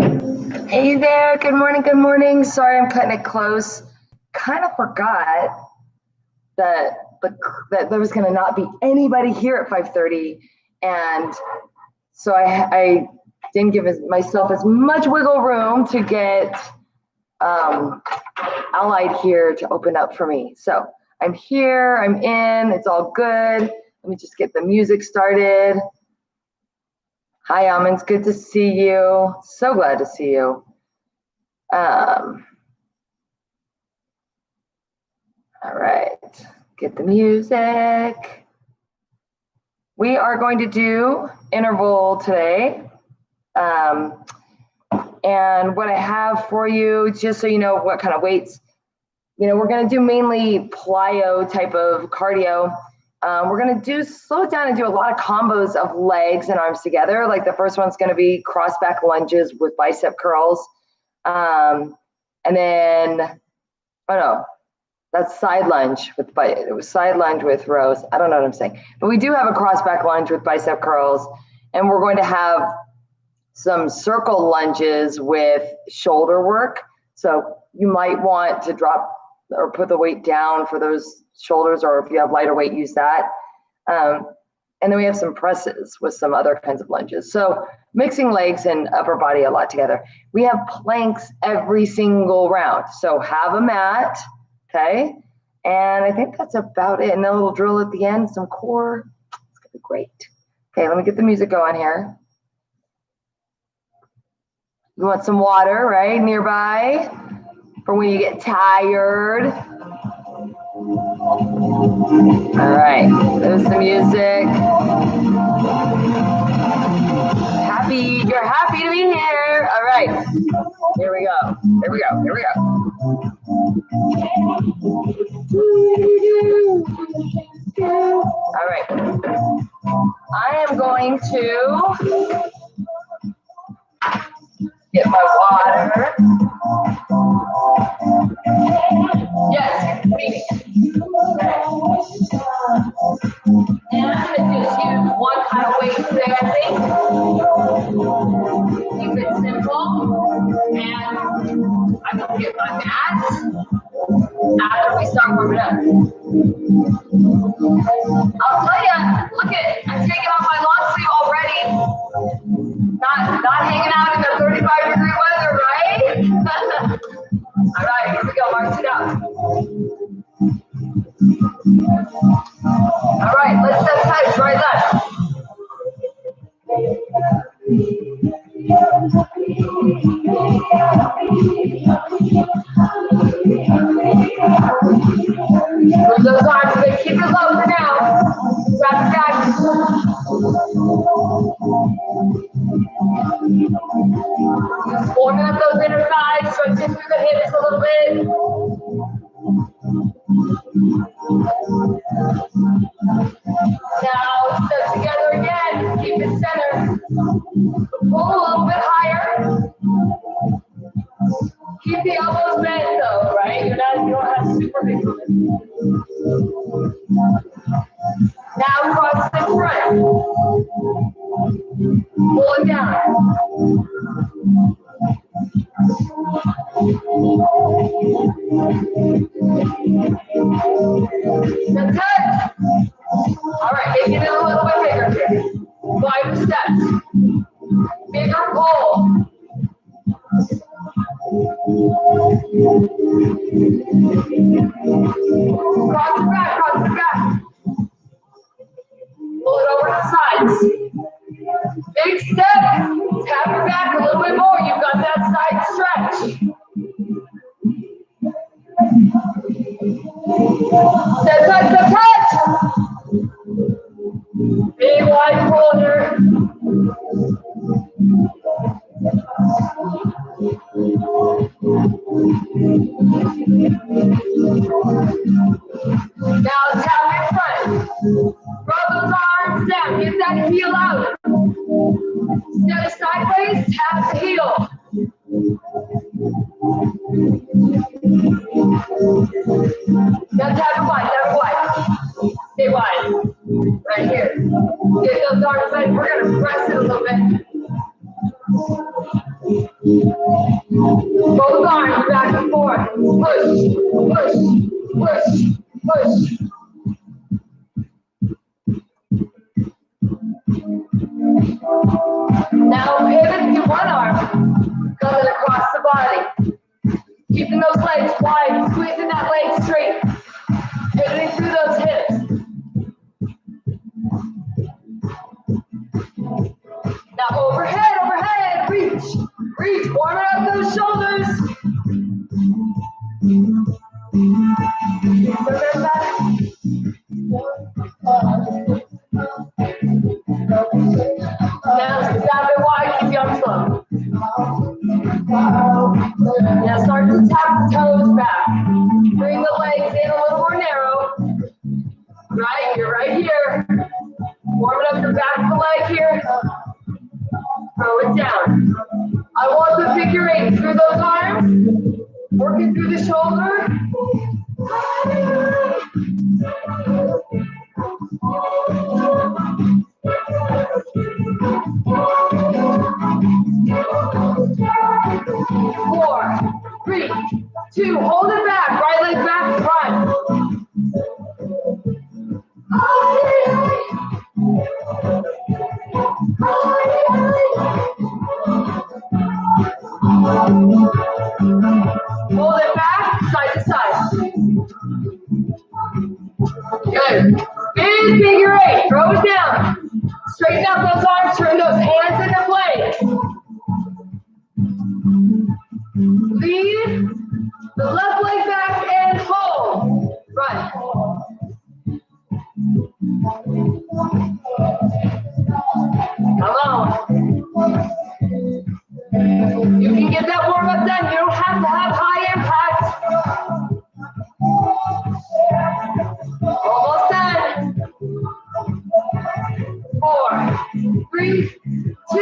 Hey there, good morning, good morning. Sorry I'm cutting it close. Kind of forgot that that there was going to not be anybody here at 5:30, and so I didn't give myself as much wiggle room to get Allied here to open up for me. So I'm here, I'm in, it's all good. Let me just get the music started. Hi, Almonds, good to see you. So glad to see you. All right, get the music. We are going to do interval today. And what I have for you, just so you know what kind of weights, we're going to do mainly plyo type of cardio. We're going to slow it down and do a lot of combos of legs and arms together. Like the first one's going to be cross back lunges with bicep curls. And then, that's side lunge with rows. I don't know what I'm saying, but we do have a cross back lunge with bicep curls, and we're going to have some circle lunges with shoulder work. So you might want to drop or put the weight down for those shoulders, or if you have lighter weight, use that. And then we have some presses with some other kinds of lunges. So mixing legs and upper body a lot together. We have planks every single round. So have a mat, okay? And I think that's about it. And then a little drill at the end, some core. It's gonna be great. Okay, let me get the music going here. You want some water, right, nearby for when you get tired. All right, there's the music. You're happy to be here. All right, here we go. All right, I am going to get my water. Yes, breathing. Okay. And I'm going to just use one kind of weight today, I think. Keep it simple. And I'm going to get my mat after we start warming up. I'll tell you, look I'm taking off my long sleeve already. Not hanging out in the 35-degree weather, right? All right, here we go, march it out. All right, let's step tight, right left. Move those arms, but keep it low for now. Drop it back. Just warming up those inner thighs, stretching through the hips a little bit. Now, step together again. Keep it centered. Pull a little bit higher. Keep the elbows bent though, right? You don't have super big movement. Now cross the front. Pull it down. That's it. All right, making it a little bit bigger here. 5 steps. Bigger pull. Cross the back. Pull it over the sides. Big step. Tap your back a little bit more. You've got that side stretch. Step touch. Big wide pull here. Now tap your front. Roll those arms down. Get that heel out. Instead of sideways, tap the heel. Now tap it wide, Both arms back and forth. Push, push, push, push. Now pivot to one arm, coming across the body. Keeping those legs wide, squeezing that leg straight. Pivoting through those hips. Now overhead, reach, warming up those shoulders. Now stop it wide, keep your arms slow. Now start to tap the toes back. Bring the legs in a little more narrow. Right, you're right here. Warming up the back of the leg here. Throw it down. I want the figure eight through those arms. Working through the shoulder. 4, 3, 2, hold it back. Right leg back front. Hold it back, side to side. Good. Big figure eight. Throw it down. Straighten out those arms. Turn those hands into plank. Lead the left leg back and hold. Right. Come on. You can get that warm up done. You don't have to have high impact. Almost done. 4, 3, 2,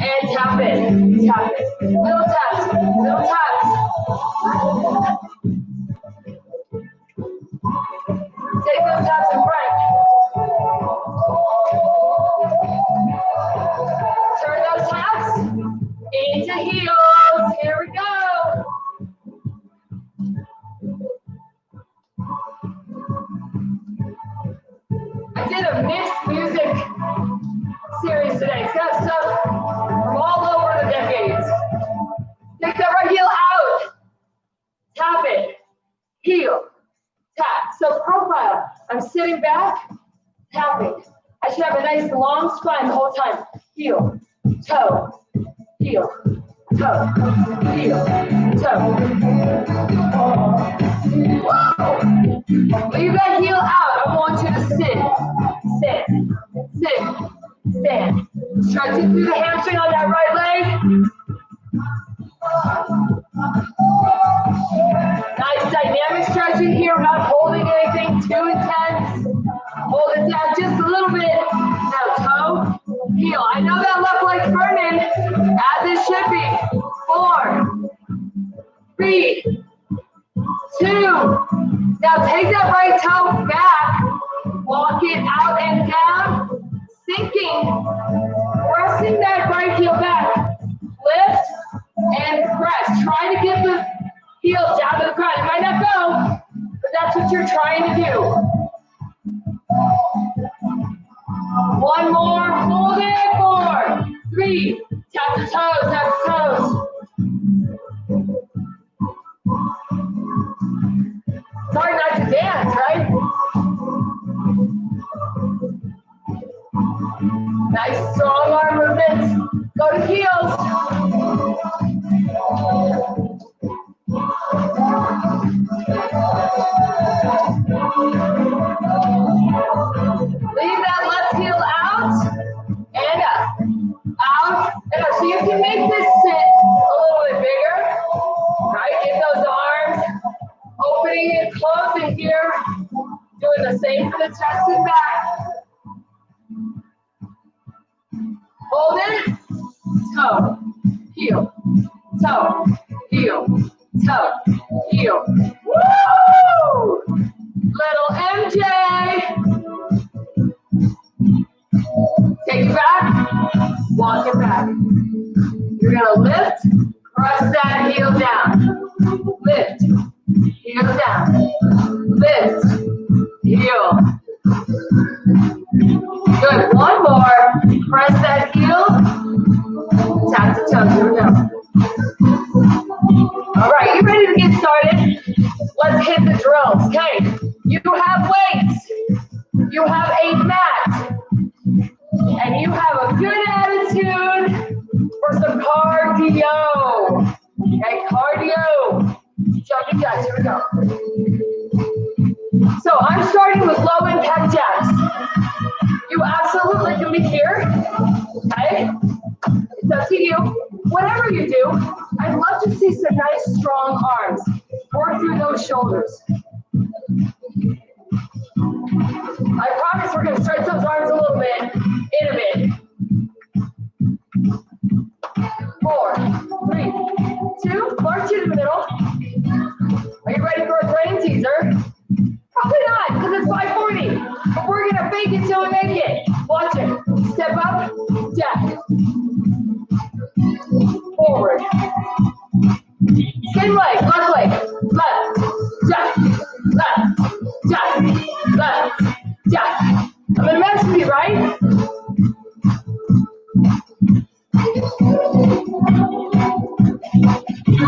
and tap in. Tap it. Little taps. Little taps. Take those taps in front. Turn those taps into heels. Here we go. I did a mixed music series today. It's got stuff from all over the decades. Take that right heel out. Tap it. Heel. Tap. So profile. I'm sitting back, tapping. I should have a nice long spine the whole time. Heel, toe, heel, toe, heel, toe. Whoa. Leave that heel out. I want you to sit, stand. Stretching through the hamstring on that right leg. Nice dynamic stretching here without holding anything too intense. Hold it down just a little bit. Now toe, heel. I know that left leg's burning, as it should be. 4, 3, 2. Now take that right toe back. Walk it out and down. Sinking. Pressing that right heel back. Lift and press. Try to get the heel down to the ground. It might not go, but that's what you're trying to do. One more. Hold it. 4, 3. Tap the toes. Tap the toes. It's hard not to dance, right? Nice strong arm movements. Go to heels. Leave that left heel out and up. Out and up. So you can make this sit a little bit bigger. Right? Get those arms opening and closing here. Doing the same for the chest and back. Hold it. Toe, heel, toe, heel, toe, heel. Woo! Little MJ. Take it back. Walk it back. You're gonna lift, press that heel down. Lift, heel down. Lift, heel. Good, one more. Press that heel. Tap the toes, here we go. All right, you ready to get started? Let's hit the drills. Okay, you have weights, you have a mat, and you have a good attitude for some cardio. Okay, cardio. Jumping jacks, here we go. So I'm starting with low impact jacks. You absolutely can be here, okay? It's up to you. Whatever you do, I'd love to see some nice strong arms. Work through those shoulders. I promise we're gonna stretch those arms a little bit in a bit. 4, 3, 2, march to the middle. Are you ready for a brain teaser? Probably not, because it's 5:40. But we're gonna fake it till we make it. Watch it. Step up, jack. Forward. Same leg, left, jack, left, jack. I'm gonna mess with you, right?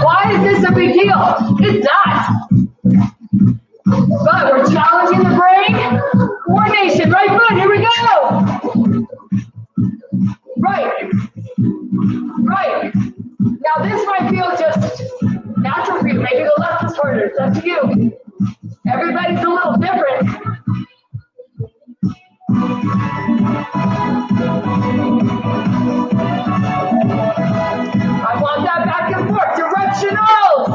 Why is this a big deal? It's not. But we're challenging the brain. Coordination, right foot, here we go. Right. Now this might feel just natural for you. Maybe the left is harder, it's up to you. Everybody's a little different. I want that back and forth, directionals.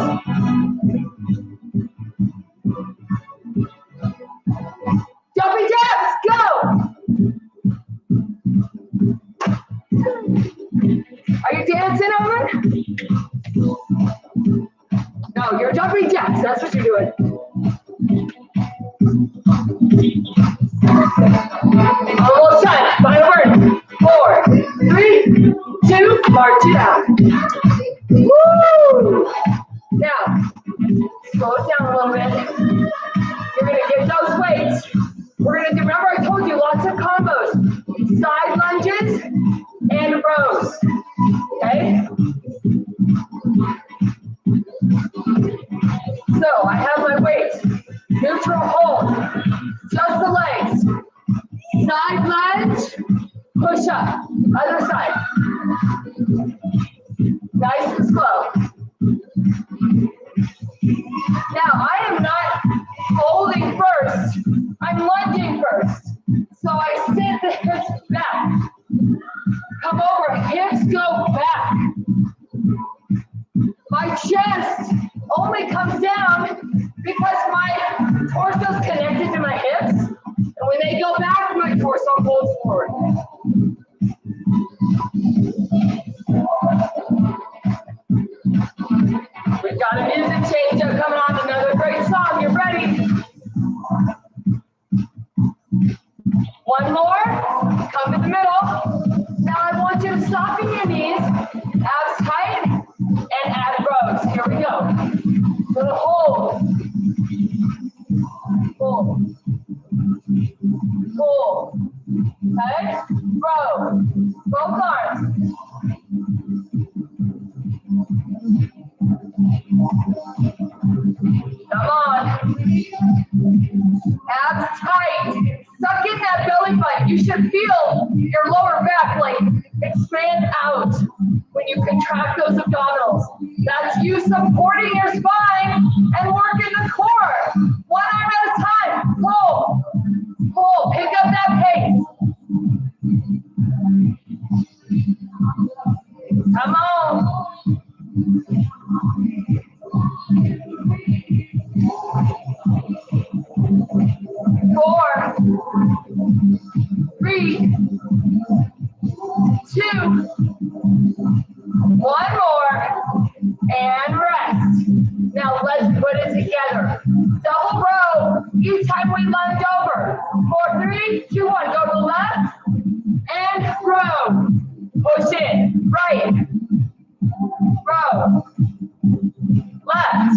Jumping jacks, go! Are you dancing over? No, you're jumping jacks, that's what you're doing. Almost time, final word. 4, 3, 2, march it out. Woo! Now, slow it down a little bit. You're gonna get those weights. We're gonna do, remember I told you, lots of combos. Side lunges and rows, okay? So I have my weights. Neutral hold, just the legs. Side lunge, push up, other side. Nice and slow. Now I am not holding first, I'm lunging first. So I sit the hips back. Come over, hips go back. My chest only comes down because my torso is connected to my hips. And when they go back, my torso pulls forward. We've got a music change up coming on, another great song. You ready? One more, come in the middle. Now I want you to soften your knees, abs tight, and add rows. Here we go. So the hold. Pull. Okay? Row. Both arms. Come on. Abs tight. Suck in that belly button. You should feel your lower back like expand out when you contract those abdominals. That's you supporting your spine and working the core. One arm at a time. Pull. Pull. Pick up that pace. Come on. 4, 3, 2, 1 more, and rest. Now let's put it together. Double row each time we lunge over. 4, 3, 2, 1. Go to the left and row. Push in. Right. row. Left.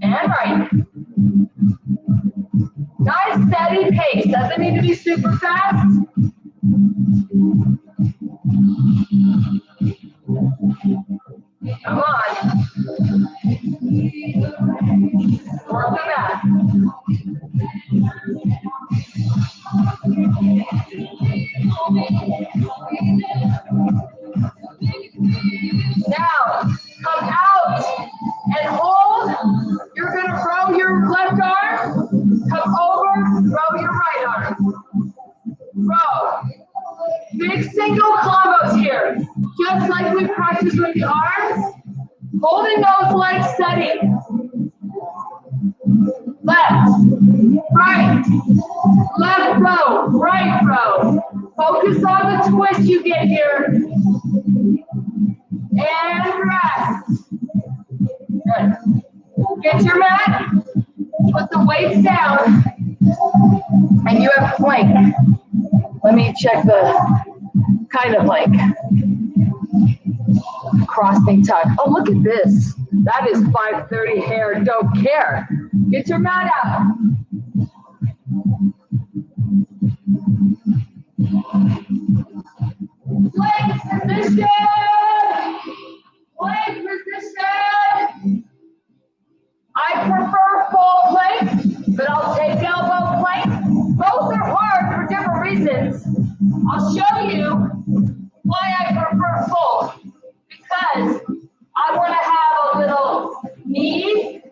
And right. Nice steady pace. Doesn't need to be super fast. Come on. Work the mat. Now, come out and hold. You're going to row your left arm. Come over, row your right arm. Row. Big single combos here. Just like we practiced with the arms. Holding those legs steady. Left, right, left row, right row. Focus on the twist you get here. And rest. Good. Get your mat. Put the weights down. And you have plank. Let me check the kind of like cross knee tuck. Oh, look at this. That is 530 hair, don't care. Get your mat out. Plank position. Plank position. I prefer full plank, but I'll take elbow plank. Both are hard for different reasons. I'll show you why I prefer full. Because I want to have a little knee,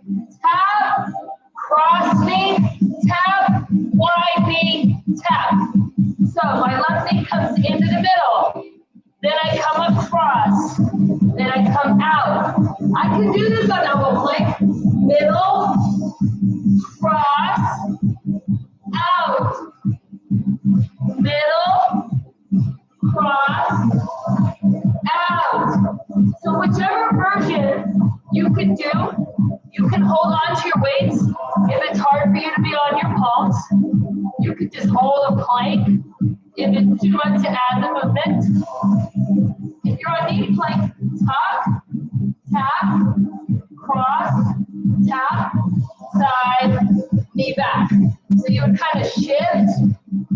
tap, cross knee, tap, wide knee, tap. So my left knee comes into the middle. Then I come across. Then I come out. I can do this on elbow plank. Middle, cross, out. Middle, cross, out. So whichever version you can do, you can hold on to your weights. If it's hard for you to be on your palms, you can just hold a plank. If it's too much to add the movement. If you're on knee plank, tuck, tap, cross, tap, side, knee back. So you would kind of shift,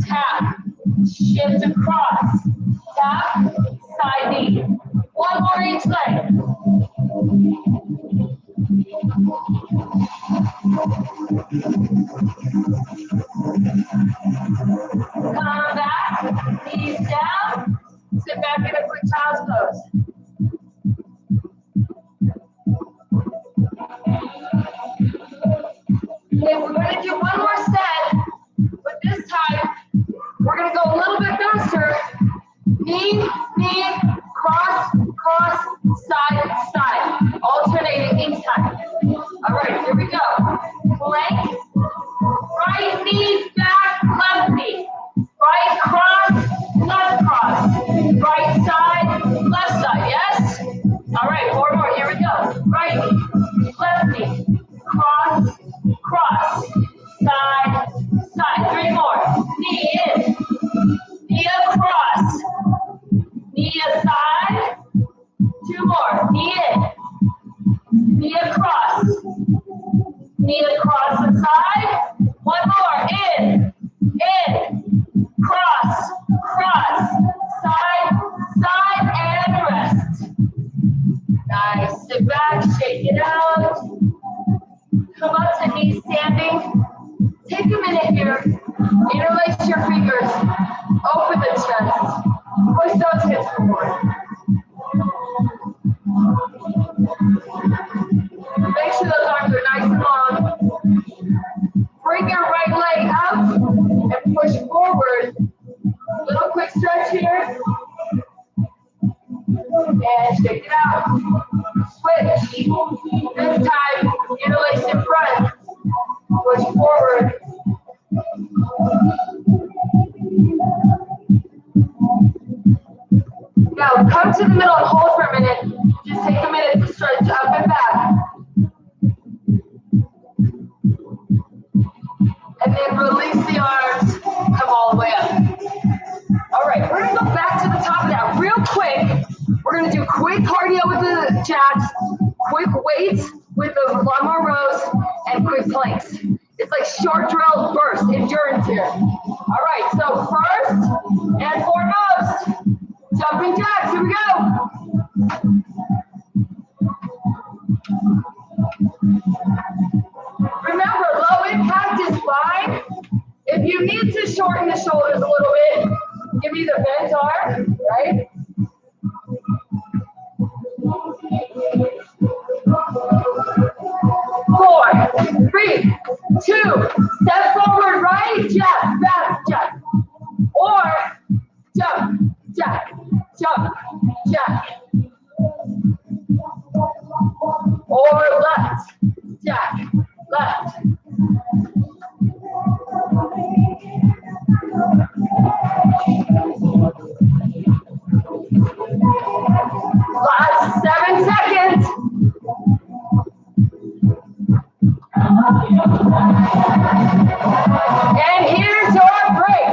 tap, shift across, tap, side knee. One more each leg. Come back, knees down, sit back in a quick child's pose. Okay, we're going to do one more set, but this time we're going to go a little bit faster. Knee, knee, cross, cross, side, side. Alternating each time. All right, here we go. Plank. Right knee back, left knee. Right cross, left cross. Right side, left side. Yes? All right, four more. Here we go. Right knee, left knee. Cross, cross. Side, side. Three more. Knee in. Knee across. Knee aside. Two more. Knee in. Knee across. Knee across the side. One more. In. Cross. Cross. Side. Side. And rest. Nice. Sit back. Shake it out. Come up to knee standing. Take a minute here. Interlace your fingers. Open the chest. Push those hips forward. Make sure those arms are nice and long. Bring your right leg up and push forward. Little quick stretch here. And shake it out. Switch. This time, interlace in front. Push forward. Now come to the middle and hold for a minute. Just take a minute to stretch up and back. And then release the arms, come all the way up. All right, we're gonna go back to the top of that real quick. We're gonna quick cardio with the jacks, quick weights with the lawnmower rows, and quick planks. It's like short drill burst endurance here. All right, so first and foremost, jumping jacks, here we go. Remember, low impact is fine. If you need to shorten the shoulders a little bit, give me the bent arm, right? 4, 3, 2, step forward, right, jab, back, jab. Or jump, jab, jump, jab. Or left, jab, left. Last 7 seconds. And here's your break.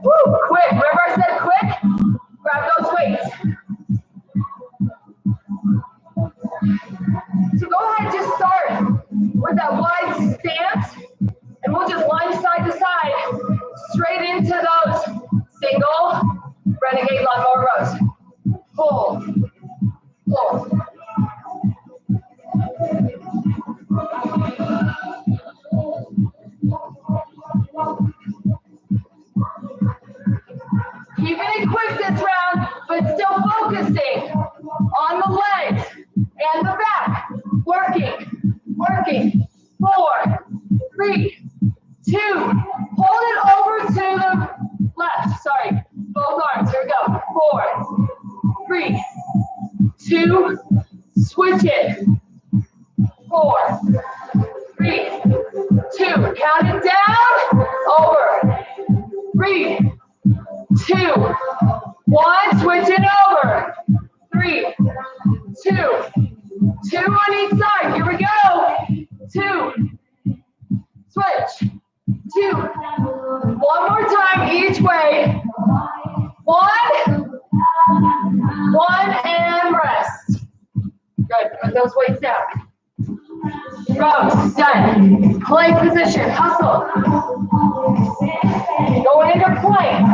Woo, quick. Remember I said quick? Grab those weights. So go ahead, just start with that wide stance, and we'll just lunge side to side, straight into those single renegade lawnmower rows. Pull, pull. Keeping it quick this round, but still focusing on the legs and the back. Working, working. 4, 3, 2. Hold it over to the left. Sorry, both arms. Here we go. 4, 3, 2. Switch it. 4, 3, 2. Count it down. Over. 3, 2, 1. Switch it over. 3, 2. 2 on each side. Here we go. 2. Switch. 2. One more time each way. 1. 1 and rest. Good. Put those weights down. Rows. Done. Plank position. Hustle. Going into plank.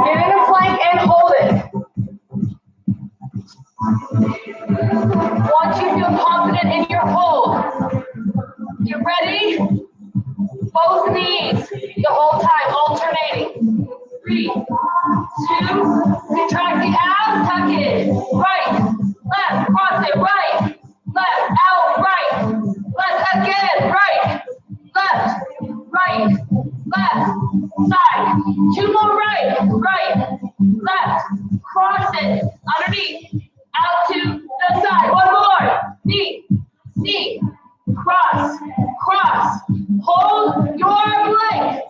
Get into plank and hold it. Once you feel confident in your hold, you ready? Both knees the whole time, alternating. 3, 2, contract the abs, tuck it. Right, left, cross it, right, left, out, right, left again, right, left, right, left, side. 2 more right, right, left, cross it, underneath, out to the side. 1 more, knee, knee, cross, cross, hold your plank.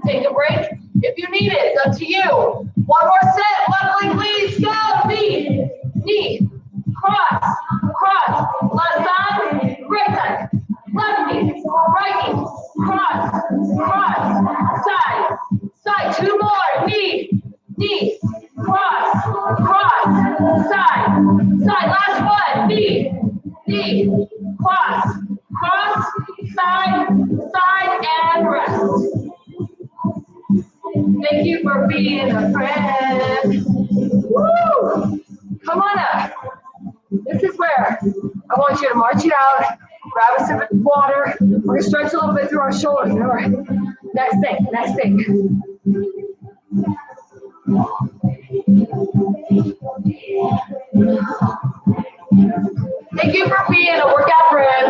Take a break if you need it, it's up to you. 1 more set, left leg leads, go, knee, knee, cross, cross, left side, right side, left knee, right knee, cross, cross, side, side, 2 more, knee, knee, cross, cross, side, side, last one, knee, knee, cross, cross, side, side, and rest. Thank you for being a friend. Woo! Come on up. This is where I want you to march it out, grab a sip of water. We're going to stretch a little bit through our shoulders. All right. Next thing, next thing. Thank you for being a workout friend.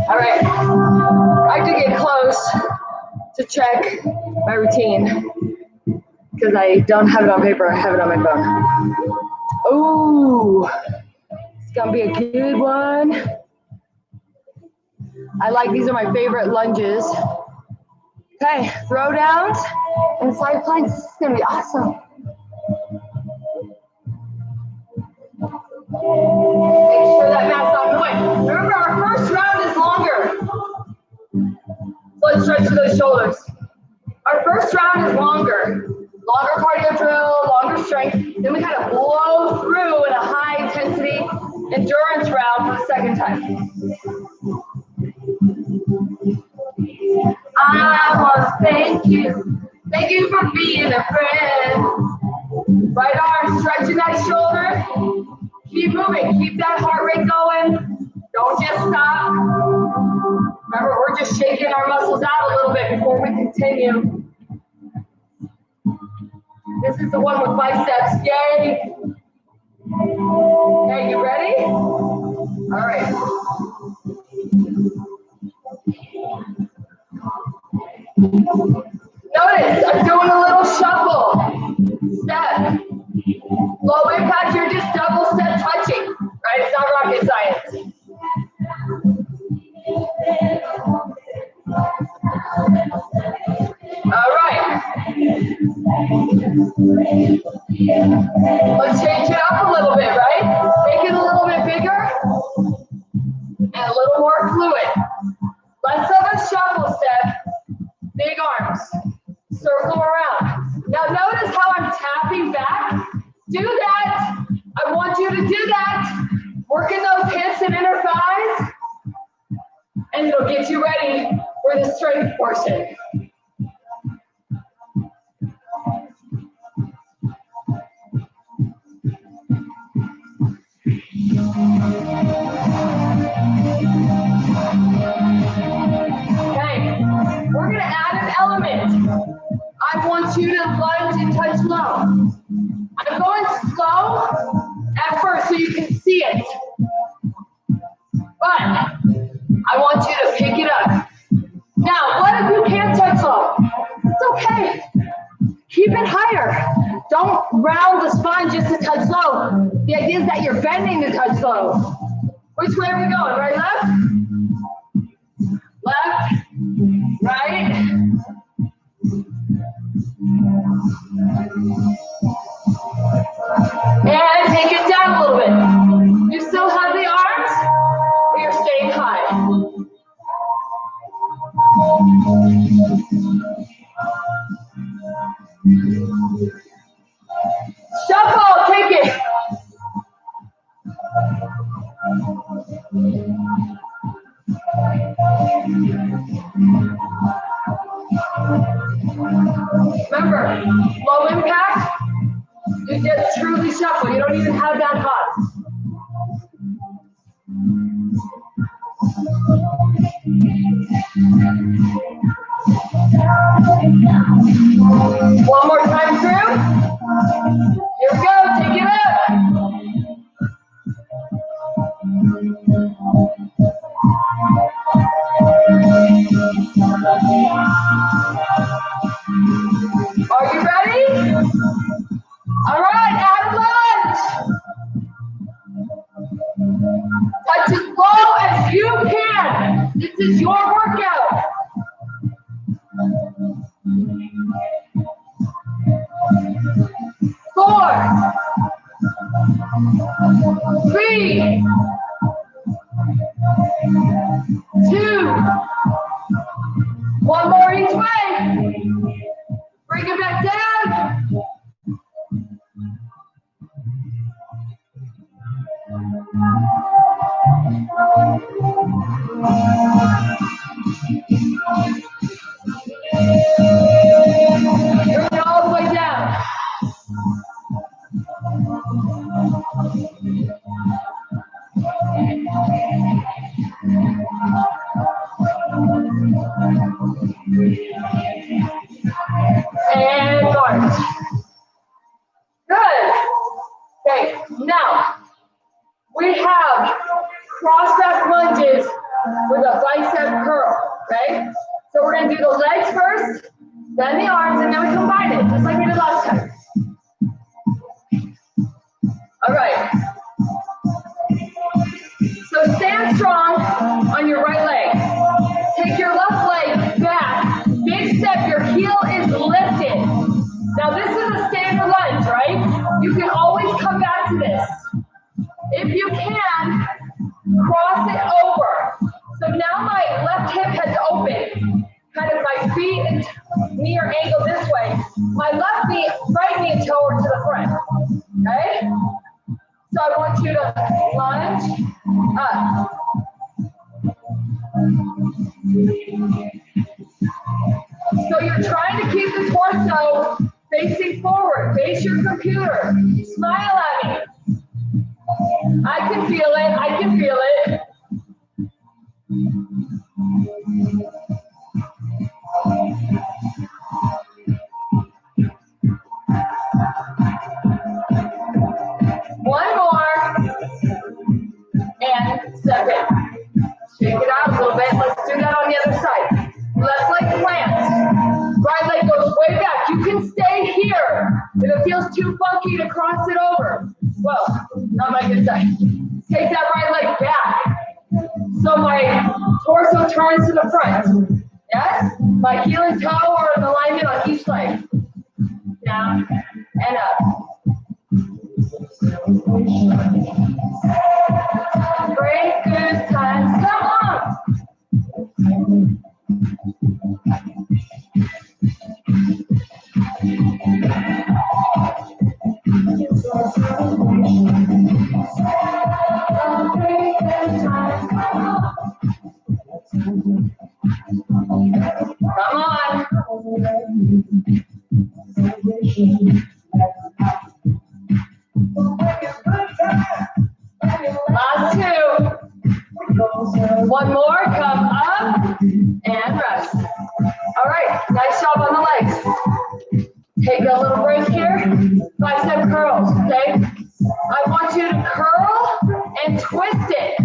All right, I have to get close to check my routine because I don't have it on paper, I have it on my phone. Ooh, it's gonna be a good one. I like, these are my favorite lunges. Okay, throw downs and side planks. This is gonna be awesome. Make sure that mat's on point. Remember, our first round is longer. stretch to those shoulders. Our first round is longer cardio drill, longer strength. Then we kind of blow through in a high intensity endurance round for the second time. I want to thank you. Thank you for being a friend. Right arm stretching that shoulder. Keep moving. Keep that heart rate going. Don't just stop. Remember, we're just shaking our muscles out a little bit before we continue. This is the one with biceps. Yay. Okay, you ready? All right. Notice, I'm doing a little shuffle. Step. Low impact, you're just double step touching, right? It's not rocket science. All right. Let's change it up a little bit, right? Make it a little bit bigger and a little more fluid. Less of a shuffle step, big arms, circle around. Now notice how I'm tapping back. Do that. I want you to do that. Working those hips and inner thighs, and it'll get you ready for the strength portion. Okay, we're gonna add an element. I want you to lunge and touch low. I'm going slow at first so you can see it. But I want you to pick it up. Now, what if you can't touch low? It's okay. Keep it higher. Don't round the spine just to touch low. The idea is that you're bending to touch low. Which way are we going? Right, left? Left, right. And take it down a little bit. You still have the arms, but you're staying high. Shuffle, take it. Remember, low impact, you just truly shuffle. You don't even have that hot. One more time through. Here we go, take it up. Are you ready? All right, add lunge. Touch as low as you can. This is your workout. Four, three, two, one more each way. Bring it back down. Bring it all the way down. And arms. Good. Okay, now we have cross back lunges with a bicep curl, right? So we're going to do the legs first, then the arms, and then we combine it, just like we did last time. All right. So stand strong on your right leg. Take your left leg back. Big step, your heel is lifted. Now this is a standard lunge, right? You can always come back to this. If you can, cross it over. So now my left hip has opened. kind of my feet and knee are angled this way. My left knee, right knee toward to the front. Okay? So I want you to lunge up. So you're trying to keep the torso facing forward. Face your computer. Smile at me. I can feel it. I can feel it. One more. And second. Shake it out a little bit. Let's do that on the other side. Left leg plants. Right leg goes way back. You can stay here. If it feels too funky to cross it over. Whoa, not my good side. Take that right leg back. So my torso turns to the front. Yes? My heel and toe are in alignment on each leg. Down and up. Great, good times. Come on. Come on. Last two. One more, come up and rest. All right, nice job on the legs. Take a little break here. Bicep curls, okay? I want you to curl and twist it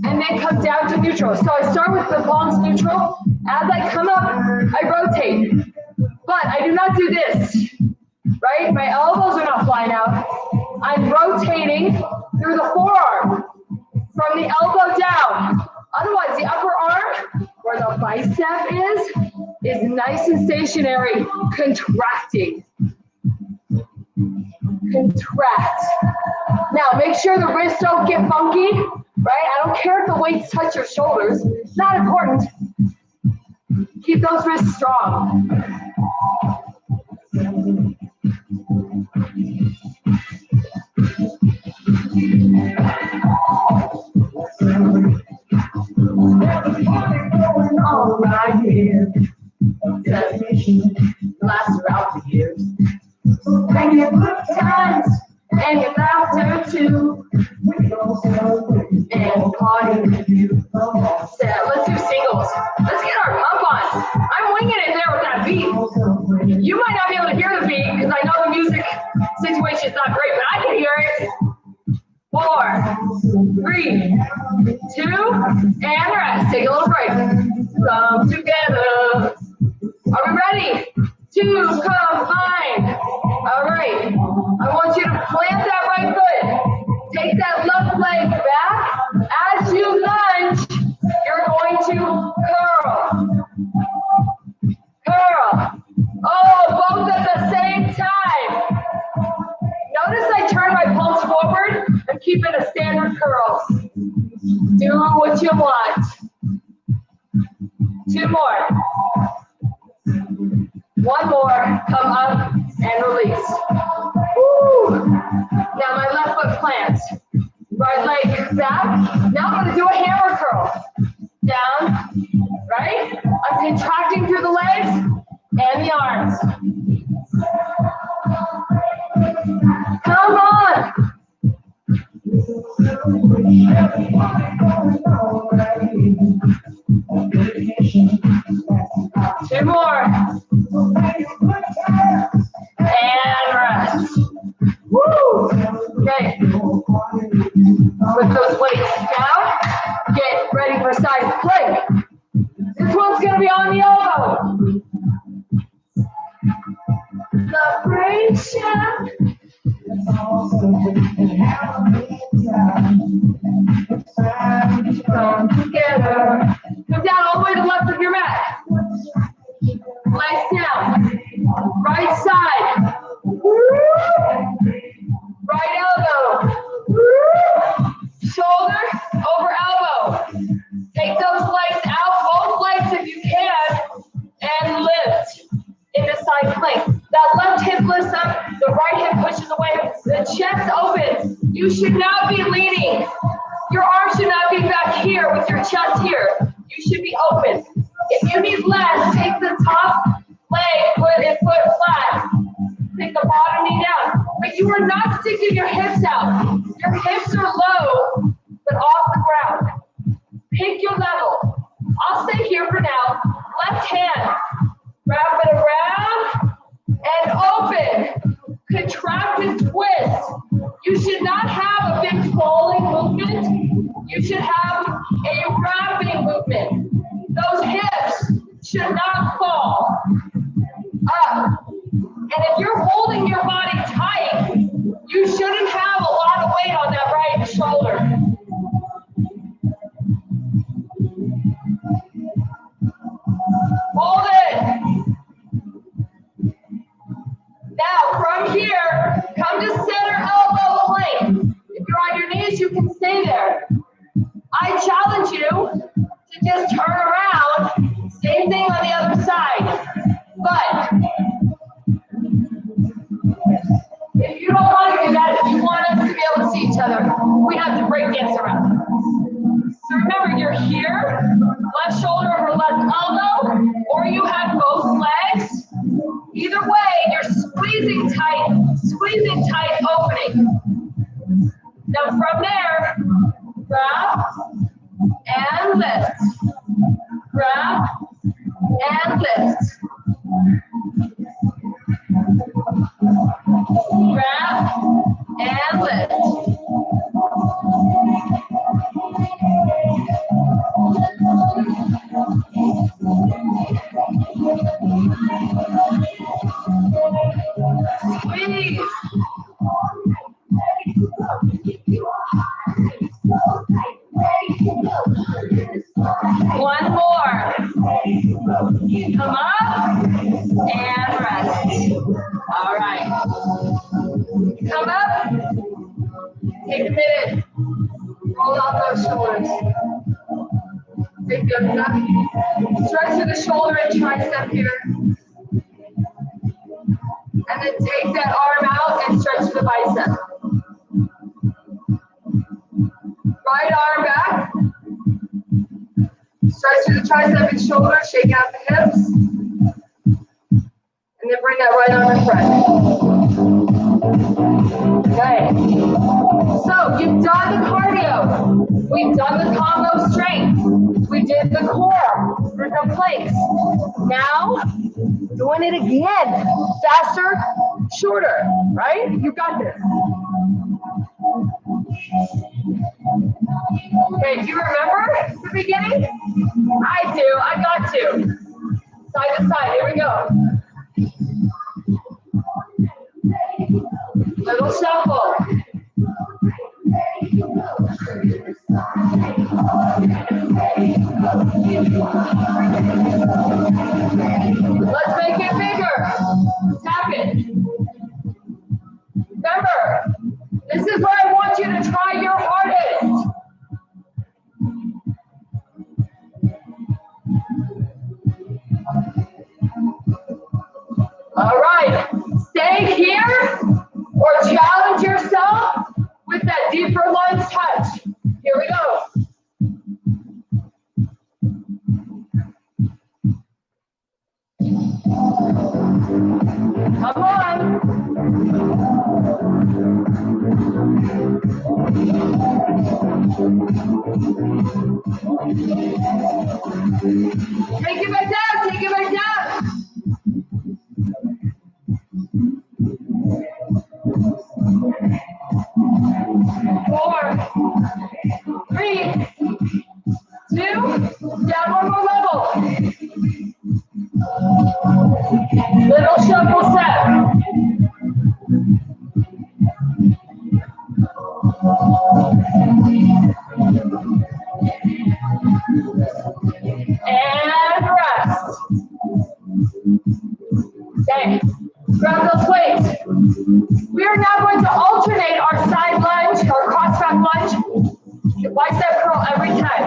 and then come down to neutral. So I start with the palms neutral. As I come up, I rotate. But I do not do this, right? My elbows are not flying out. I'm rotating through the forearm from the elbow down. Otherwise, the upper arm, where the bicep is nice and stationary, contracting. Contract. Now, make sure the wrists don't get funky, right? I don't care if the weights touch your shoulders. It's not important. Keep those wrists strong. All right here. Last throughout the years. And your good times and your laughter too. And party with you. So let's do singles. Let's get our pump on. I'm winging it there with that beat. You might not be able to hear the beat because I know the music situation is not great, but I can hear it. 4, 3, 2, and rest. Take a little break. Come together. Are we ready? 2, combine. All right. I want you to plant that right foot. Take that left leg back. As you lunge, you're going to curl. Curl. Oh, both at the same time. Notice I turn my palms forward and keep it a standard curl. Do what you want. 2 more. 1 more. Come up and release. Woo. Now my left foot plants. Right leg back. Now I'm going to do a hammer curl. Down. Right? I'm contracting through the legs and the arms. Come on. 2 more. And rest. Woo! Okay. With those weights down, get ready for side plank. This one's going to be on the elbow. Celebration. Come together. Come down all the way to the left of your mat. Legs down. Right side. Right elbow. Shoulder over elbow. Take those legs out, both legs if you can. You should not be leaning. Your arms should not be back here with your chest here. You should be open. If you need less, take the top leg, put it foot flat. Take the bottom knee down. But you are not sticking your hips out. Your hips are low, but off the ground. Pick your level. I'll stay here for now. Left hand. Wrap it around and open. Contract and twist. You should not have a big falling movement. You should have a wrapping movement. Those hips should not fall. Up. And if you're holding your body tight, you shouldn't have a lot of weight on that right shoulder. Hold it. Now, from here, come to center elbow plank. If you're on your knees, you can stay there. I challenge you to just turn around. Same thing on the other side. But if you don't want to do that, if you want us to be able to see each other, we have to break dance around. So remember, you're here, left shoulder over left elbow, or you have both legs. Either way, you're squeezing tight opening. Now from there, grab and lift. Grab and lift. Grab and lift. Squeeze. One more. Come up and rest. All right. Come up. Take a minute. Roll out those shoulders. Take the other side. Stretch to the shoulder and tricep here. And then take that arm out and stretch the bicep. Right arm back. Stretch to the tricep and shoulder, shake out the hips. And then bring that right arm in front. Okay. So you've done the cardio. We've done the combo strength. We did the core for the planks. Now, doing it again. Faster, shorter, right? You got this. Okay, do you remember the beginning? I do, I got to. Side to side, here we go. Little shuffle. Let's make it bigger. Tap it. Remember, this is where I want you to try your hardest. All right, stay here or challenge yourself with that deeper lunge touch. Here we go. Come on. Take it back down, take it back down. 4, 3, 2, down one more level. Little shuffle step. And rest. Okay, grab those weights. We are now going to alternate our side lunge, our cross back lunge, the bicep curl every time.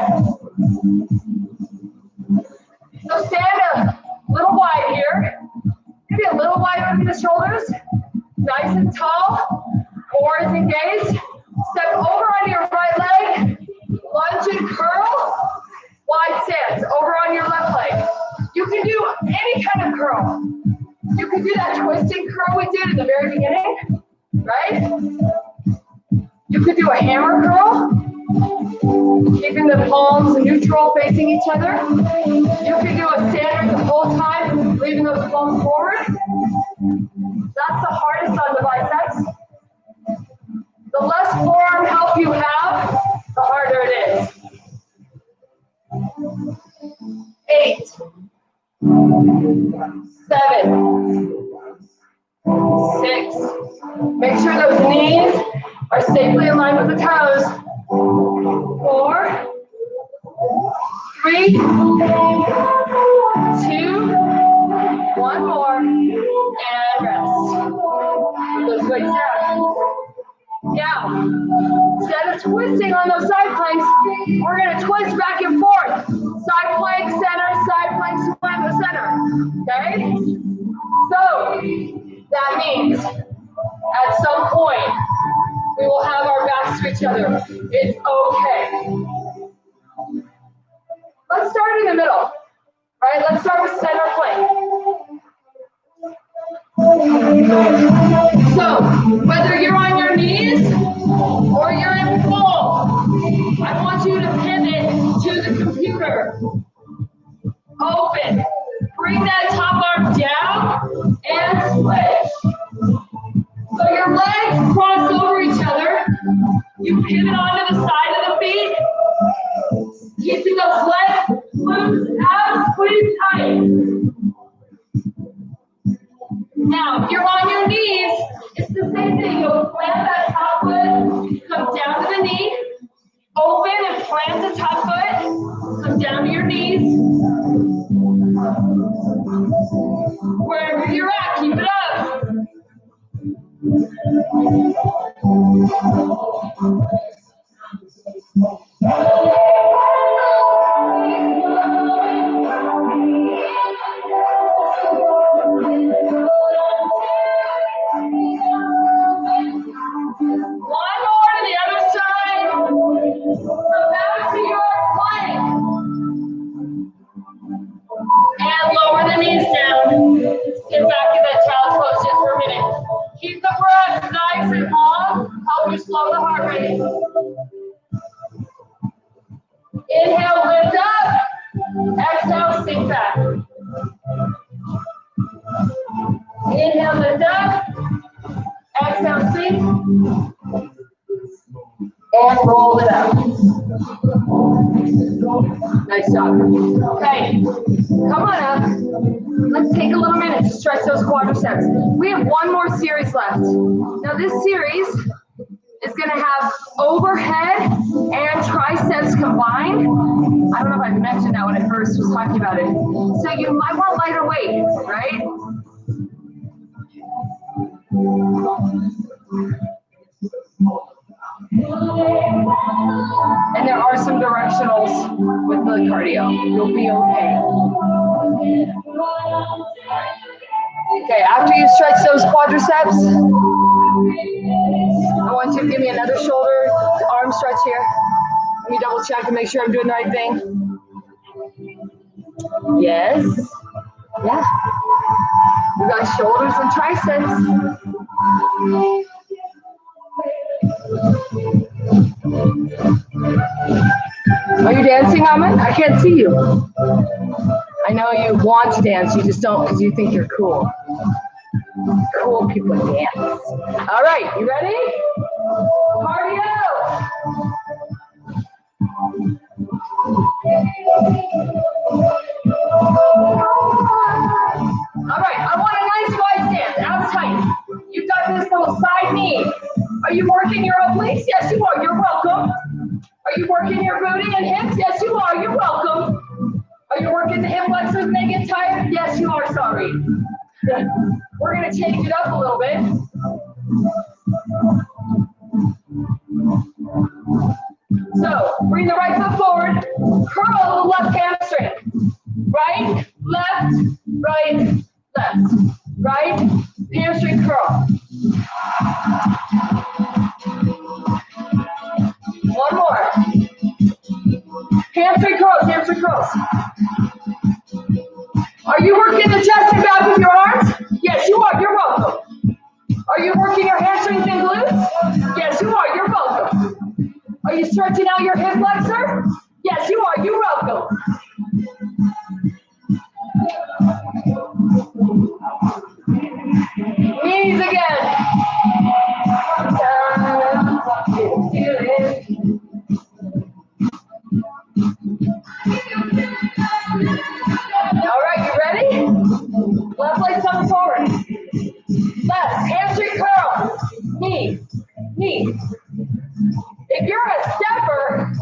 So stand a little wide here, maybe a little wide under the shoulders, nice and tall, core is engaged, Step over on your right leg, lunge and curl, wide stance, over on your left leg. You can do any kind of curl. You can do that twisting curl we did in the very beginning, right? You could do a hammer curl, keeping the palms neutral facing each other. You can do a standard the whole time, leaving those palms forward. That's the hardest on the biceps. The less forearm help you have, the harder it is. 8, 7, 6. Make sure those knees are safely aligned with the toes. 4, 3, 2, 1 more, and rest. Put those weights down. Now, instead of twisting on those side planks, we're going to twist back and forth. Side plank, center, side plank, swim the center. Okay? So, that means at some point, we will have our backs to each other. It's okay. Let's start in the middle. Right? Let's start with center plank. So, whether you're on your knees or you're in full, I want you to pivot to the computer. Open. Bring that top arm down and switch. So your legs cross over each other. You pivot onto the side of the feet. Keeping those legs loose, abs squeeze tight. Now, if you're on your knees, it's the same thing. You'll plant that top foot, come down to the knee, open and plant the top foot, come down to your knees. Wherever you're at, keep it up. And lower the knees down. Get back in that child's pose just for a minute. Keep the breath nice and long. Help you slow the heart rate. Inhale, lift up. Exhale, sink back. Inhale, lift up. Exhale, sink. And roll it out. Nice job. Okay, come on up. Let's take a little minute to stretch those quadriceps. We have one more series left. Now this series is going to have overhead and triceps combined. I don't know if I mentioned that when I first was talking about it. So you might want lighter weight, right? And there are some directionals with the cardio. You'll be okay. Okay, after you stretch those quadriceps, I want you to give me another shoulder arm stretch here. Let me double check and make sure I'm doing the right thing. Yes. Yeah. We got shoulders and triceps. Are you dancing, Ahmed? I can't see you. I know you want to dance, you just don't because you think you're cool. Cool people dance. All right, you ready? Cardio. All right, I want a nice wide stance, abs tight. You've got this little side knee. Are you working your obliques? Yes, you are. You're welcome. Are you working your booty and hips? Yes, you are. You're welcome. Are you working the hip flexors and they get tired? Yes, you are. Sorry. We're going to change it up a little bit. So, bring the right foot forward. Curl the left hamstring. Right, left, right, left. Right, hamstring curl. One more. Hamstring curls, hamstring curls. Are you working the chest and back with your arms? Yes, you are. You're welcome. Are you working your hamstrings and glutes? Yes, you are. You're welcome. Are you stretching out your hip flexor? Yes, you are. You're welcome. Knees again. All right, you ready? Left leg comes forward. Left, hamstring curl. Knee, knee. If you're a stepper,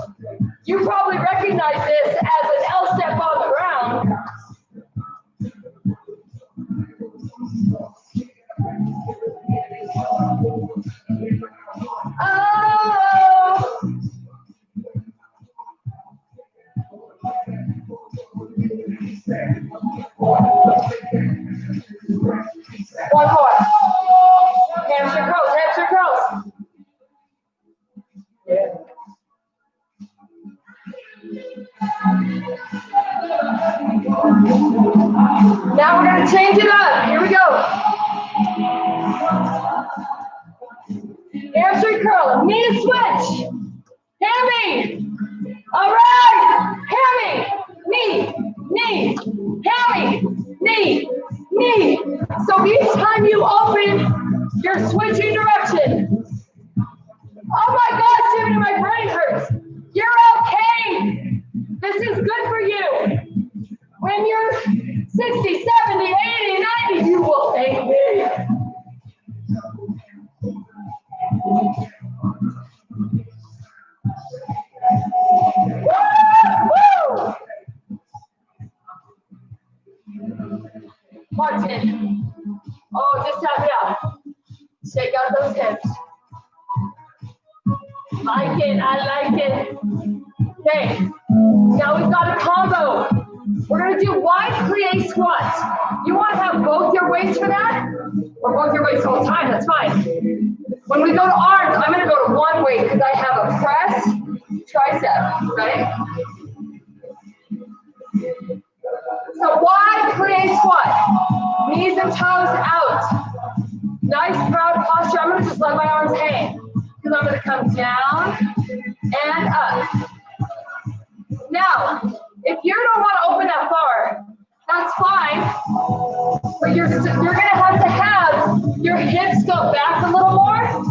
you probably recognize this as an L step on the ground. Oh! One more. Hamstring curls, hamstring curls. Yeah. Now we're going to change it up. Here we go. Hamstring curl, knee to switch. Hammy. All right. Hammy, knee, knee, hammy, knee, knee. So each time you open, you're switching direction. Oh my gosh, Tiffany, my brain hurts. You're okay. This is good for you. When you're 60, 70, 80, 90, you will thank me. Woo! Martin. Oh, just tap it out. Shake out those hips. Like it, I like it. Okay, now we've got a combo. We're gonna do wide plie squats. You wanna have both your weights for that? Or both your weights the whole time, that's fine. When we go to arms, I'm gonna go to one weight because I have a press, tricep, right? So wide plie squat, knees and toes out. Nice proud posture. I'm gonna just let my arms hang because I'm gonna come down and up. Now, if you don't want to open that far, that's fine. But you're gonna have to have your hips go back a little more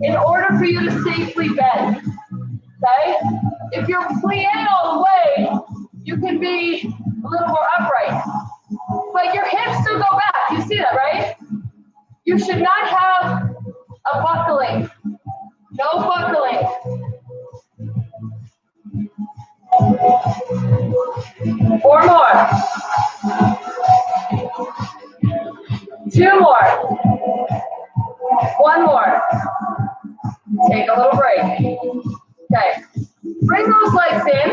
in order for you to safely bend. Okay? If you're plie all the way, you can be a little more upright. But your hips still go back. You see that, right? You should not have a buckling. No buckling. Four more. Two more. One more. Take a little break. Okay. Bring those legs in.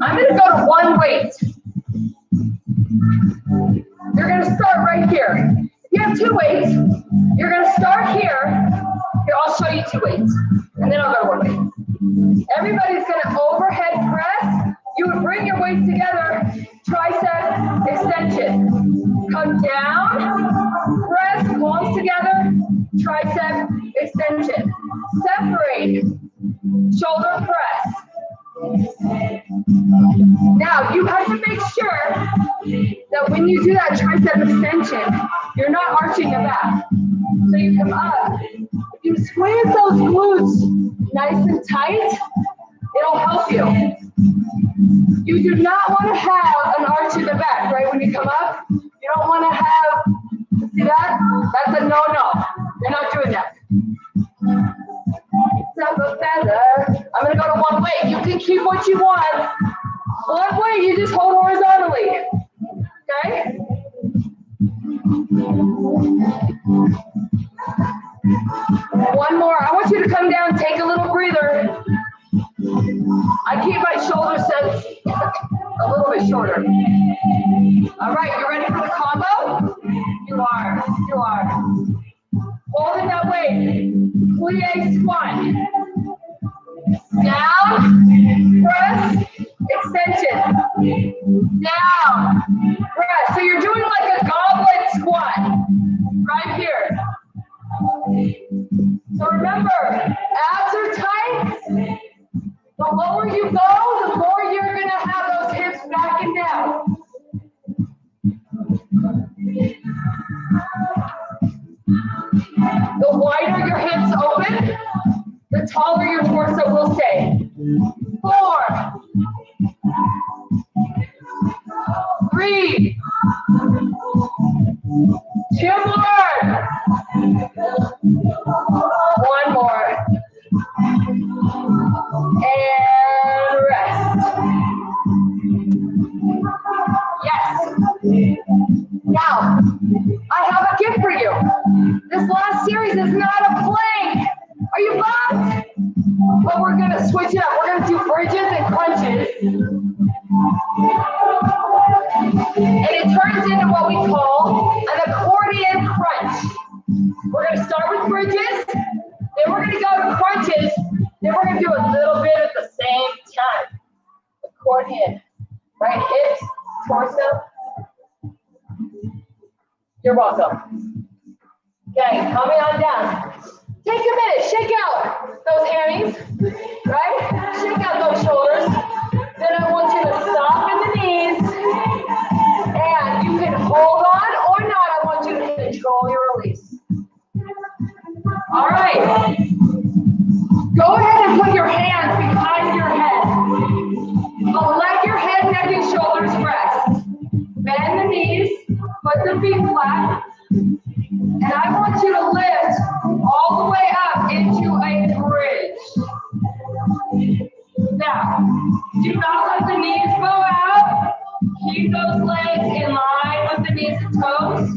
I'm going to go to one weight. You're going to start right here. If you have two weights, you're going to start here. Here, I'll show you two weights. And then I'll go to one weight. Everybody's going to overhead press. You would bring your weights together, tricep extension. Come down, press, palms together, tricep extension. Separate, shoulder press. Now, you have to make sure that when you do that tricep extension, you're not arching your back. So you come up. If you squeeze those glutes nice and tight, it'll help you. You do not want to have an arch in the back, right? When you come up, you don't want to have, see that? That's a no-no. You're not doing that. I'm going to go to one weight. You can keep what you want. One weight, you just hold horizontally. Okay? One more. I want you to come down, take a little breather. I keep my shoulder sets a little bit shorter. All right, you ready for the combo? You are. You are. Holding that weight. Plie squat. Down. Down. Press. So you're doing like a goblet squat right here. So remember, abs are tight. The lower you go, the more you're going to have those hips back and down. The wider your hips open, the taller your torso will stay. 4, 3, 2 more. 1 more. And rest. Yes. Now, I have a gift for you. This last series is not a plank. Are you bummed? But we're going to switch it up. We're going to do bridges and crunches. And it turns into what we call an accordion crunch. We're going to start with bridges, then we're going to go to crunches, then we're going to do a little bit at the same time. Accordion, right? Hips, torso. You're welcome. Okay, coming on down. Take a minute, shake out those hammies, right? Shake out those shoulders. Then I want you to soften the knees. And you can hold on or not. I want you to control your release. All right. Go ahead and put your hands behind your head. But let your head, neck, and shoulders rest. Bend the knees. Put the feet flat. And I want you to lift all the way up into a bridge. Now, do not let the knees bow out. Keep those legs in line with the knees and toes.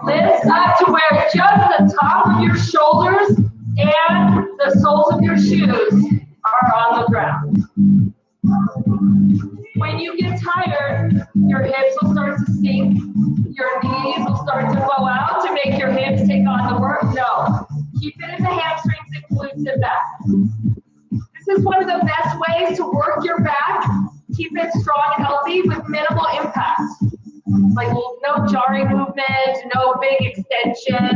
Lift up to where just the top of your shoulders and the soles of your shoes are on the ground. When you get tired, your hips will start to sink. Your knees will start to bow out to make your hips take on the work. No, keep it in the hamstrings and glutes and back. This is one of the best ways to work your back. Keep it strong and healthy with minimal impact. Like no jarring movement, no big extension.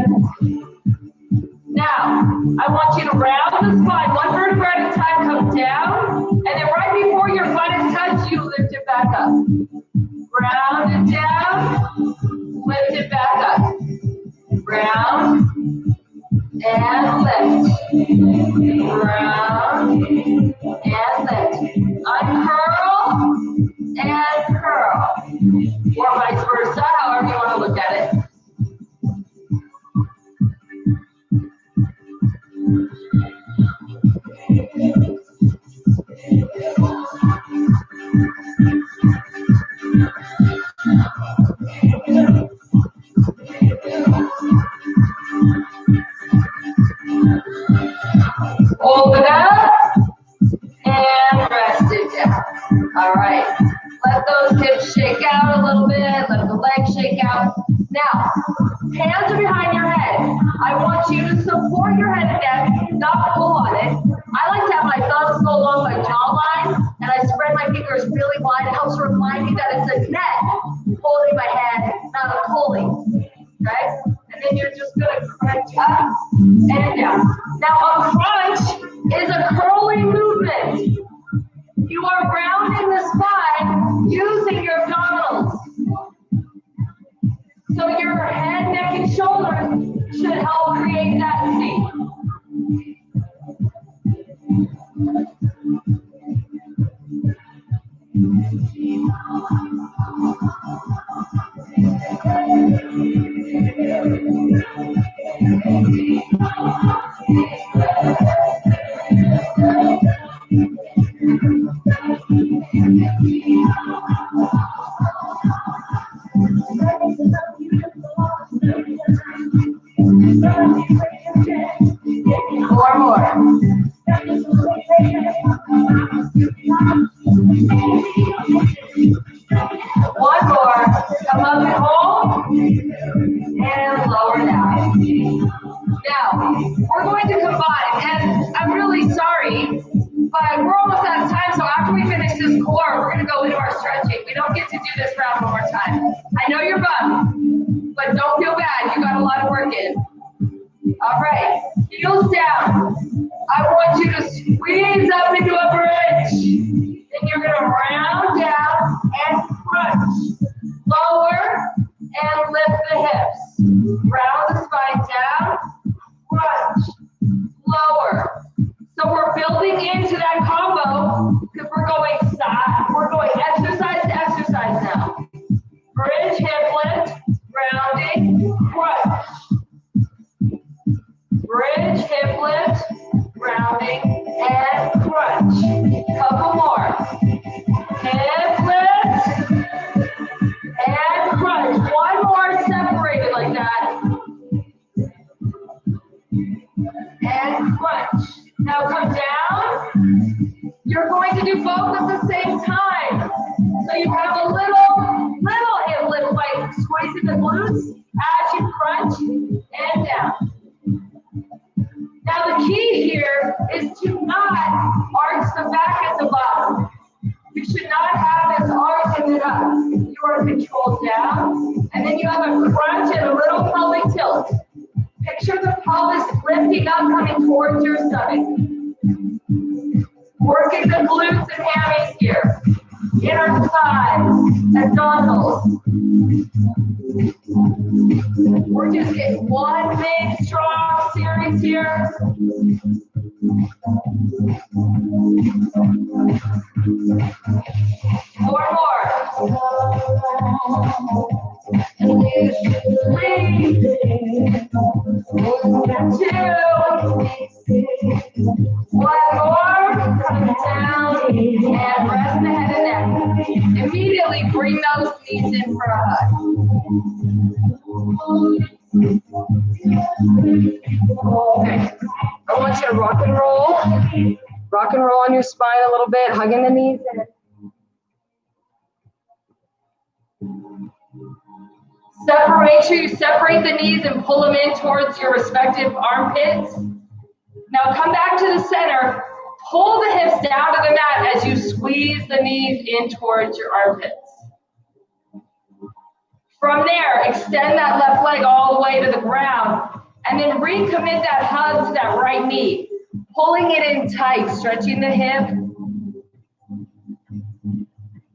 Now, I want you to round the spine, 1 vertebra at a time, come down, and then right before your butt is touched, you lift it back up. Round it down, lift it back up. Round and lift. Round and lift. Uncurl and curl. Or vice versa, however you want to look at it. Open up and rest it down. All right. Let those hips shake out a little bit. Let the legs shake out. Now, hands are behind your head. I want you to support your head and neck, not pull on it. I like to have my thumbs go along my jawline, and I spread my fingers really wide. It helps remind me that it's a neck holding my head, not a pulley. Okay? And then you're just going to crunch up and down. Now, a crunch is a curling movement. You are rounding the spine using your abdominals. So your head, neck, and shoulders should help create that state. Four more. One more. Come up and hold. And lower down. Now, we're going to combine. And I'm really sorry, but we're almost out of time. So after we finish this core, we're gonna go into our stretching. We don't get to do this round one more time. I know you're bummed, but don't feel bad. You got a lot of work in. All right, heels down. I want you to squeeze up into a bridge. Then you're gonna round down and crunch. Lower and lift the hips. Round the spine down, crunch, lower. So we're building into that combo because we're going exercise to exercise now. Bridge, hip lift, rounding, crunch. Bridge, hip lift, rounding, and crunch. Couple more. Hip lift, and crunch. One more separated like that. And crunch. Now come down. You're going to do both at the same time. So you have a little hip lift like squeezing the glutes as you crunch and down. Now the key here is to not arch the back at the bottom. You should not have this arching it up. You are controlled down, and then you have a crunch and a little pelvic tilt. Picture the pelvis lifting up, coming towards your stomach. Working the glutes and hammies here. Inner thighs, abdominals. We're just getting one big strong series here. Four more. 3, 2, 1 more. Coming down and rest the head and neck. Immediately bring those knees in for a hug. Okay. I want you to rock and roll. Rock and roll on your spine a little bit, hugging the knees in. Make sure you separate the knees and pull them in towards your respective armpits. Now come back to the center. Pull the hips down to the mat as you squeeze the knees in towards your armpits. From there, extend that left leg all the way to the ground, and then recommit that hug to that right knee. Pulling it in tight, stretching the hip.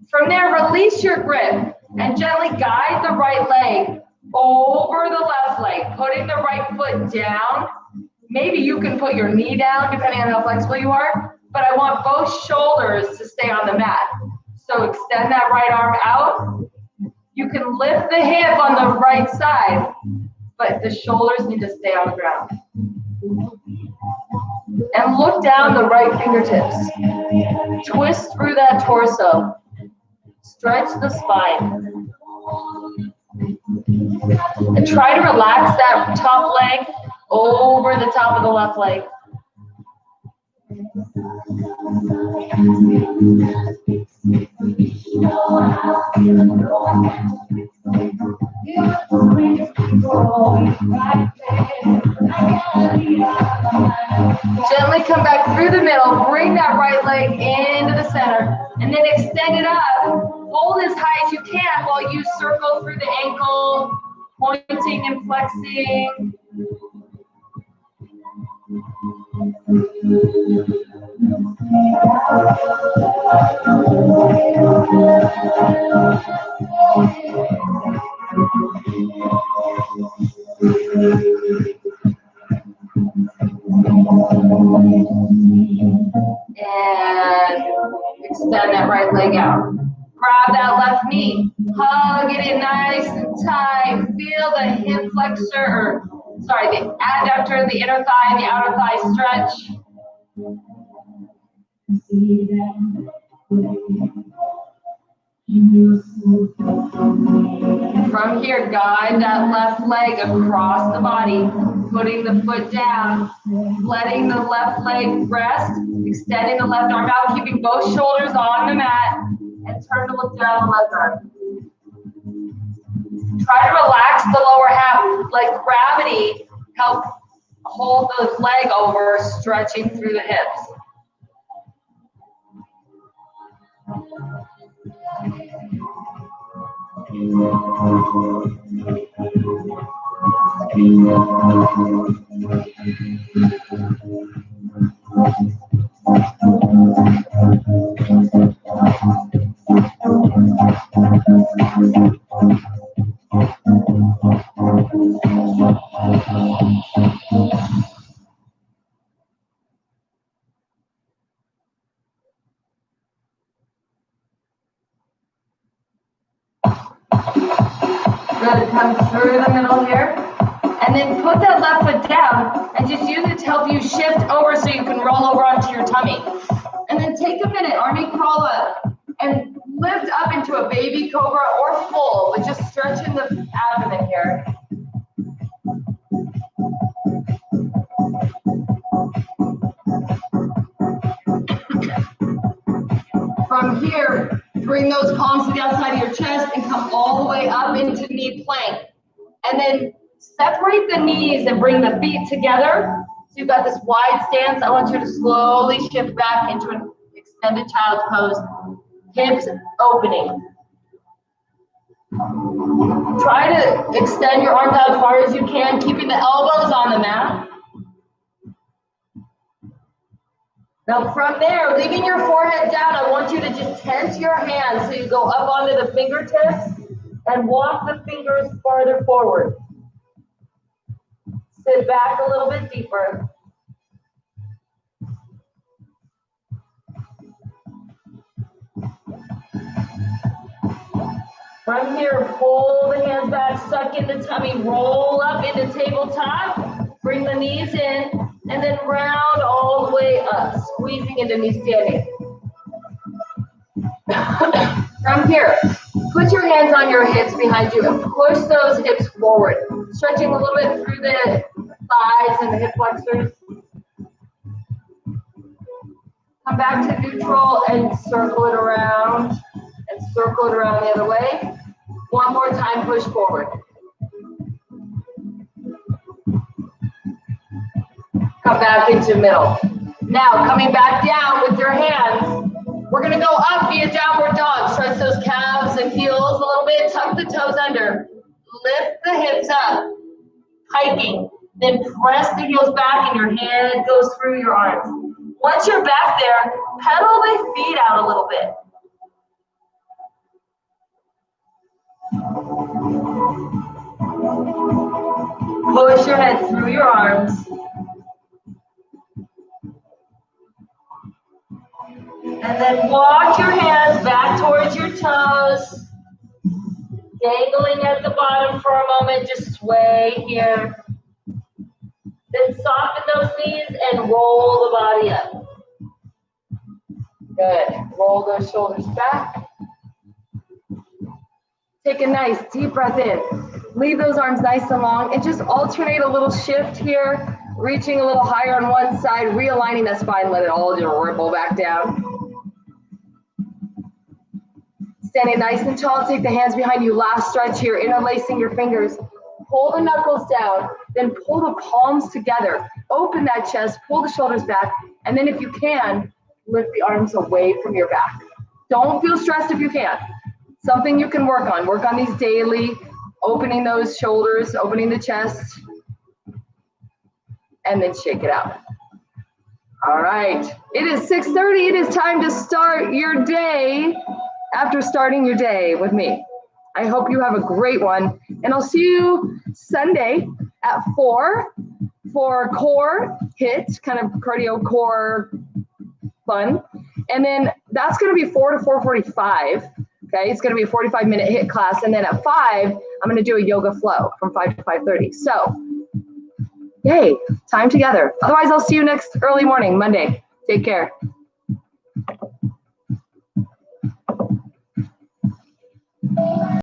From there, release your grip and gently guide the right leg over the left leg, putting the right foot down. Maybe you can put your knee down depending on how flexible you are, but I want both shoulders to stay on the mat. So extend that right arm out. You can lift the hip on the right side, but the shoulders need to stay on the ground. And look down the right fingertips. Twist through that torso. Stretch the spine. And try to relax that top leg over the top of the left leg. Gently come back through the middle, bring that right leg into the center, and then extend it up. Hold as high as you can while you circle through the ankle, pointing and flexing. And extend that right leg out. Grab that left knee, hug it in nice and tight. Feel the hip flexor, the adductor, the inner thigh, and the outer thigh stretch. From here, guide that left leg across the body, putting the foot down, letting the left leg rest, extending the left arm out, keeping both shoulders on the mat, and turn to look down the left arm. Try to relax the lower half, let gravity help hold the leg over, stretching through the hips. Good, come through the middle here. And then put that left foot down and just use it to help you shift over so you can roll over onto your tummy. And then take a minute, army crawl up, and lift up into a baby cobra or full, but just stretching the abdomen here. From here, bring those palms to the outside of your chest and come all the way up into knee plank. And then separate the knees and bring the feet together. So you've got this wide stance. I want you to slowly shift back into an extended child's pose. Hips opening. Try to extend your arms out as far as you can, keeping the elbows on the mat. Now from there, leaving your forehead down, I want you to just tense your hands so you go up onto the fingertips and walk the fingers farther forward. Sit back a little bit deeper. From here, pull the hands back, suck in the tummy, roll up into tabletop, bring the knees in, and then round all the way up, squeezing into knee standing. From here, put your hands on your hips behind you and push those hips forward, stretching a little bit through the thighs and the hip flexors. Come back to neutral and circle it around and circle it around the other way. One more time, push forward. Come back into middle. Now, coming back down with your hands, we're going to go up via downward dog. Stretch those calves and heels a little bit. Tuck the toes under. Lift the hips up. Hiking. Then press the heels back and your head goes through your arms. Once you're back there, pedal the feet out a little bit. Push your head through your arms. And then walk your hands back towards your toes. Dangling at the bottom for a moment, just sway here. Then soften those knees and roll the body up. Good. Roll those shoulders back. Take a nice deep breath in. Leave those arms nice and long and just alternate a little shift here, reaching a little higher on one side, realigning that spine, let it all just ripple back down. Standing nice and tall, take the hands behind you. Last stretch here, interlacing your fingers. Pull the knuckles down, then pull the palms together. Open that chest, pull the shoulders back, and then if you can, lift the arms away from your back. Don't feel stressed if you can't. Something you can work on. Work on these daily, opening those shoulders, opening the chest, and then shake it out. All right, it is 6:30. It is time to start your day after starting your day with me. I hope you have a great one, and I'll see you Sunday at 4 for core hit, kind of cardio core fun. And then that's going to be 4 to 4:45. Okay, it's going to be a 45-minute hit class. And then at 5, I'm going to do a yoga flow from 5 to 5:30. So, yay, time together. Otherwise, I'll see you next early morning, Monday. Take care.